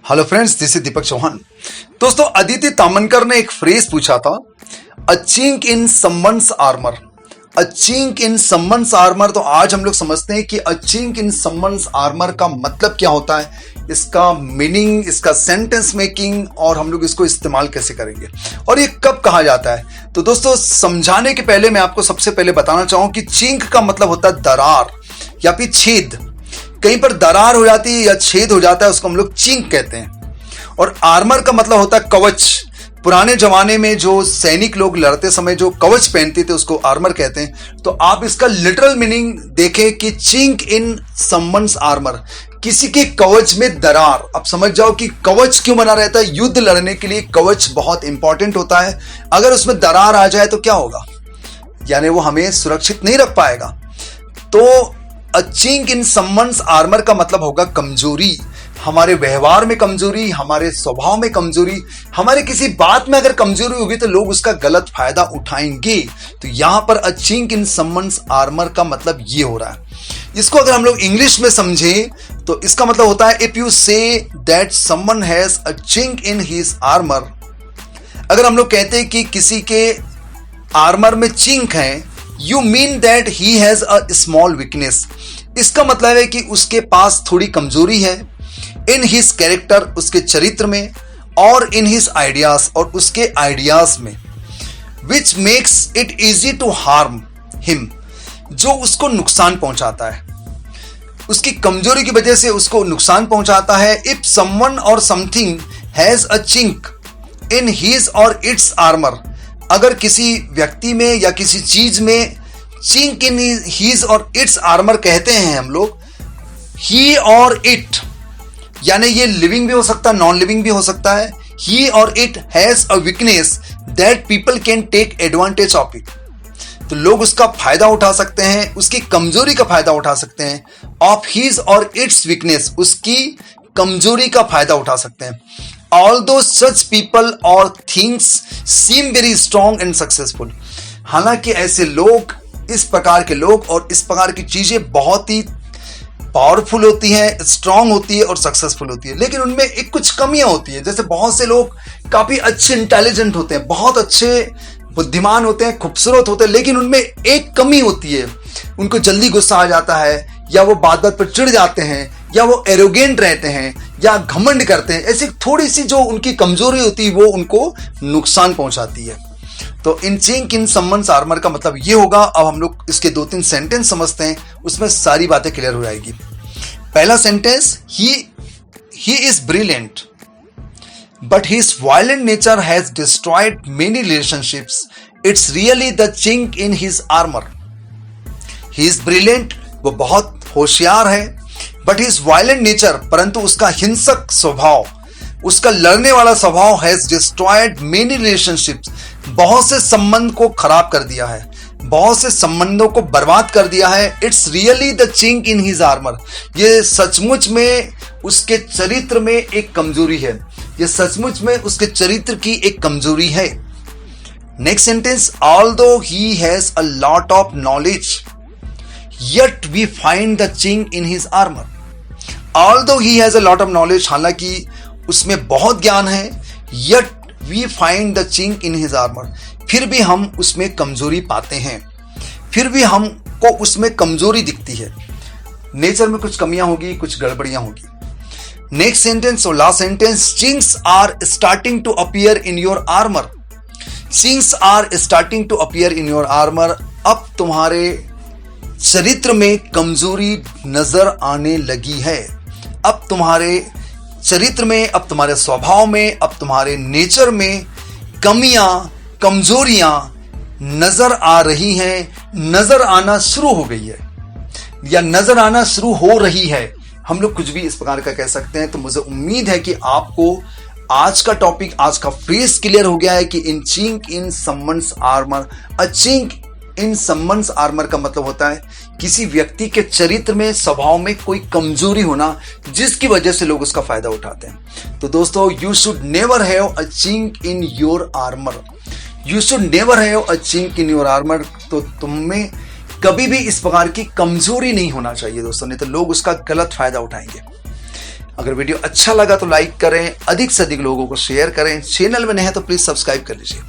Hello friends, this is Deepak Chauhan. दोस्तों, अदिति तामनकर ने एक फ्रेज पूछा था, a chink in someone's armour. A chink in someone's armour. तो आज हम लोग समझते हैं कि a chink in someone's armour का मतलब क्या होता है, इसका मीनिंग, इसका सेंटेंस मेकिंग और हम लोग इसको इस्तेमाल कैसे करेंगे और ये कब कहा जाता है। तो दोस्तों, समझाने के पहले मैं आपको सबसे पहले बताना चाहूँ कि चिंक का मतलब होता है दरार या फिर छेद। कहीं पर दरार हो जाती है या छेद हो जाता है, उसको हम लोग चिंक कहते हैं। और आर्मर का मतलब होता है कवच। पुराने जमाने में जो सैनिक लोग लड़ते समय जो कवच पहनते थे उसको आर्मर कहते हैं। तो आप इसका लिटरल मीनिंग देखें कि चिंक इन समवन्स आर्मर, किसी के कवच में दरार। अब समझ जाओ कि कवच क्यों बना रहता है। युद्ध लड़ने के लिए कवच बहुत इंपॉर्टेंट होता है। अगर उसमें दरार आ जाए तो क्या होगा, यानी वो हमें सुरक्षित नहीं रख पाएगा। तो अ चिंक इन समवन्स आर्मर का मतलब होगा कमजोरी, हमारे व्यवहार में कमजोरी, हमारे स्वभाव में कमजोरी, हमारे किसी बात में अगर कमजोरी होगी तो लोग उसका गलत फायदा उठाएंगे। तो यहां पर अ चिंक इन समवन्स आर्मर का मतलब ये हो रहा है। इसको अगर हम लोग इंग्लिश में समझें तो इसका मतलब होता है if you say that someone has a chink in his armour. अगर हम लोग कहते हैं कि किसी के आर्मर में चिंक है, you mean that he has a small weakness. इसका मतलब है कि उसके पास थोड़ी कमजोरी है इन हिज कैरेक्टर, उसके चरित्र में, और इन हिज आइडियाज, और उसके आइडियाज में, which makes it easy to harm him, जो उसको नुकसान पहुंचाता है, उसकी कमजोरी की वजह से उसको नुकसान पहुंचाता है। इफ समवन और something has a chink in his और इट्स आर्मर, अगर किसी व्यक्ति में या किसी चीज में चिंक इन हिज और इट्स आर्मर कहते हैं हम लोग, ही और इट, यानी ये लिविंग भी हो सकता है, नॉन लिविंग भी हो सकता है। ही और it has a weakness that people can take advantage of it, तो लोग उसका फायदा उठा सकते हैं, उसकी कमजोरी का फायदा उठा सकते हैं। ऑफ हिज और इट्स वीकनेस, उसकी कमजोरी का फायदा उठा सकते हैं। Although such people or things seem very strong and successful, हालांकि ऐसे लोग, इस प्रकार के लोग और इस प्रकार की चीजें बहुत ही पावरफुल होती हैं, स्ट्रांग होती है और सक्सेसफुल होती है, लेकिन उनमें एक कुछ कमियां होती है। जैसे बहुत से लोग काफी अच्छे इंटेलिजेंट होते हैं, बहुत अच्छे बुद्धिमान होते हैं, खूबसूरत होते हैं, लेकिन उनमें एक कमी होती है, उनको जल्दी गुस्सा आ जाता है, या वो बात बात पर चिढ़ जाते हैं, या वो एरोगेंट रहते हैं, या घमंड करते हैं। ऐसी थोड़ी सी जो उनकी कमजोरी होती है वो उनको नुकसान पहुंचाती है। तो इन चिंक इन समवन्स आर्मर का मतलब ये होगा। अब हम लोग इसके 2-3 सेंटेंस समझते हैं, उसमें सारी बातें क्लियर हो जाएगी। पहला sentence, he is brilliant but his violent nature has destroyed many relationships, it's really the chink in his armour. He is brilliant, वो बहुत होशियार है, बट हिज वायलेंट नेचर, परंतु उसका हिंसक स्वभाव, उसका लड़ने वाला स्वभाव, हैज डिस्ट्रॉयड मेनी रिलेशनशिप्स, बहुत से संबंध को खराब कर दिया है, बहुत से संबंधों को बर्बाद कर दिया है। It's really the chink in his armour, ये सचमुच में उसके चरित्र में एक कमजोरी है, ये सचमुच में उसके चरित्र की एक कमजोरी है। Next sentence, although he has a lot of knowledge yet we find the chink in his armor. Although he has a lot of knowledge, हालांकि उसमें बहुत ज्ञान है, yet we find the chink in his armor, फिर भी हम उसमें कमजोरी पाते हैं, फिर भी हमको उसमें कमजोरी दिखती है। नेचर में कुछ कमियां होगी, कुछ गड़बड़ियां होगी। नेक्स्ट सेंटेंस और last sentence, chinks are starting to appear in your armour. Chinks are starting to appear in your armour, अब तुम्हारे चरित्र में कमजोरी नजर आने लगी है। अब तुम्हारे चरित्र में, अब तुम्हारे स्वभाव में, अब तुम्हारे नेचर में कमियां, कमजोरियां नजर आ रही हैं, नजर आना शुरू हो गई है या नजर आना शुरू हो रही है। हम लोग कुछ भी इस प्रकार का कह सकते हैं। तो मुझे उम्मीद है कि आपको आज का टॉपिक, आज का फ्रेज क्लियर हो गया है कि in chink in someone's armour, a chink in someone's armour का मतलब होता है किसी व्यक्ति के चरित्र में, स्वभाव में कोई कमजोरी होना, जिसकी वजह से लोग उसका फायदा उठाते हैं। तो दोस्तों, you should never have a chink in your armour, you should never have a chink in your armour. तो तुम में कभी भी इस प्रकार की कमजोरी नहीं होना चाहिए दोस्तों, नहीं तो लोग उसका गलत फायदा उठाएंगे। अगर वीडियो अच्छा लगा तो लाइक करें, अधिक से अधिक लोगों को शेयर करें, चैनल में नए हैं तो प्लीज सब्सक्राइब कर लीजिए।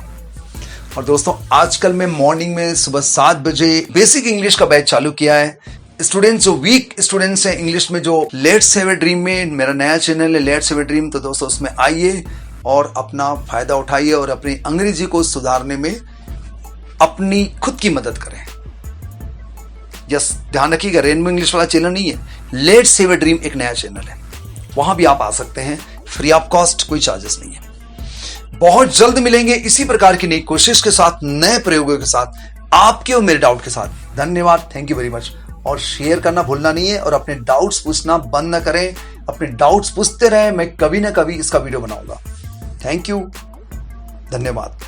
और दोस्तों आजकल मैं मॉर्निंग में सुबह 7 बजे बेसिक इंग्लिश का बैच चालू किया है। स्टूडेंट्स जो वीक स्टूडेंट्स हैं इंग्लिश में, जो लेट्स हैव अ ड्रीम में, मेरा नया चैनल है लेट्स हैव अ ड्रीम, तो दोस्तों उसमें आइए और अपना फायदा उठाइए और अपनी अंग्रेजी को सुधारने में अपनी खुद की मदद करें। यस, ध्यान रखिएगा, रेनबो इंग्लिश वाला चैनल नहीं है, लेट्स हैव अ ड्रीम एक नया चैनल है, वहां भी आप आ सकते हैं, फ्री ऑफ कॉस्ट, कोई चार्जेस नहीं है। बहुत जल्द मिलेंगे इसी प्रकार की नई कोशिश के साथ, नए प्रयोगों के साथ, आपके और मेरे डाउट के साथ। धन्यवाद, थैंक यू वेरी मच। और शेयर करना भूलना नहीं है और अपने डाउट्स पूछना बंद ना करें, अपने डाउट्स पूछते रहें, मैं कभी ना कभी इसका वीडियो बनाऊंगा। थैंक यू, धन्यवाद।